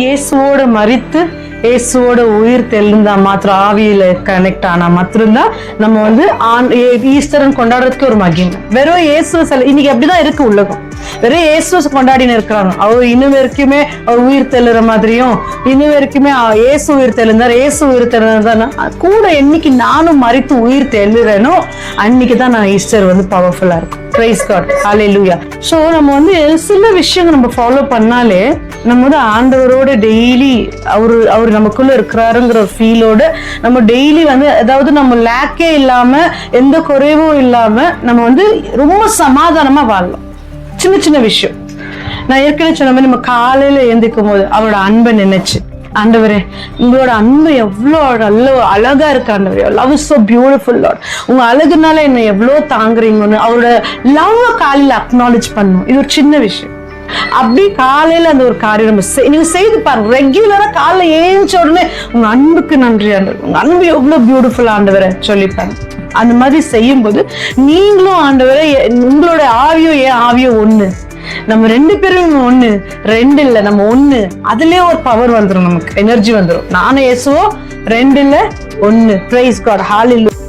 இயேசுவோட மரித்து இயேசுவோட உயிர் தெளிந்தா மாத்திரம், ஆவியில கனெக்ட் ஆனா மாத்திரம்தான் நம்ம வந்து ஈஸ்டர்ன்னு கொண்டாடுறதுக்கு ஒரு மகிமை. வெறும் இயேசு இன்னைக்கு அப்படிதான் இருக்கு உலகம். வெறும் இயேசு கொண்டாடின்னு இருக்கிறாங்க. அவர் இன்னும் வரைக்குமே அவர் உயிர் தெழுற மாதிரியும், இன்னும் வரைக்குமே இயேசு உயிர் தெழுந்தார், இயேசு உயிர் தெழுந்தார் கூட. என்னைக்கு நானும் மரித்து உயிர் தெழுறேனோ அன்னைக்குதான் நான் ஈஸ்டர் வந்து பவர்ஃபுல்லா இருக்கும். Praise God. Hallelujah. So நம்ம வந்து சில விஷயங்கள் நம்ம ஃபாலோ பண்ணாலே நம்ம வந்து ஆண்டவரோட டெய்லி அவர் நமக்குள்ள இருக்கிறாருங்கிற ஒரு ஃபீலோட நம்ம டெய்லி வந்து, அதாவது நம்ம லேக்கே இல்லாம எந்த குறைவும் இல்லாம நம்ம வந்து ரொம்ப சமாதானமா வாழலாம். சின்ன சின்ன விஷயம் நான் ஏற்கனவே சொன்ன மாதிரி, நம்ம காலையில எழுந்திக்கும் போது அவரோட அன்பை நினைச்சு, ஆண்டவரே உங்களோட அன்பு எவ்வளோ அழகா இருக்கு ஆண்டவரே, love is so beautiful Lord, உங்க அழகுனால என்ன எவ்வளோ தாங்குறீங்கன்னு அவரோட லவ் காலையில அக்னாலேஜ் பண்ணணும். இது ஒரு சின்ன விஷயம். அப்படி காலையில அந்த ஒரு காரியம் நம்ம நீங்க செய்து பாருங்க. ரெகுலரா காலைல ஏஞ்ச உடனே உங்க அன்புக்கு நன்றி ஆண்டவர், உங்க அன்பு எவ்வளவு பியூட்டிஃபுல் ஆண்டவரை சொல்லிப்பாங்க. அந்த மாதிரி செய்யும் போது நீங்களும் ஆண்டவரை, உங்களோட ஆவியும் என் ஆவியும் ஒண்ணு, நம்ம 2 பேரும் ஒண்ணு, 2 இல்ல நம்ம ஒண்ணு. அதுலயே ஒரு பவர் வந்துடும், நமக்கு எனர்ஜி வந்துடும். நானும் இயேசுவோ 2 இல்ல 1. Praise God. Hallelujah.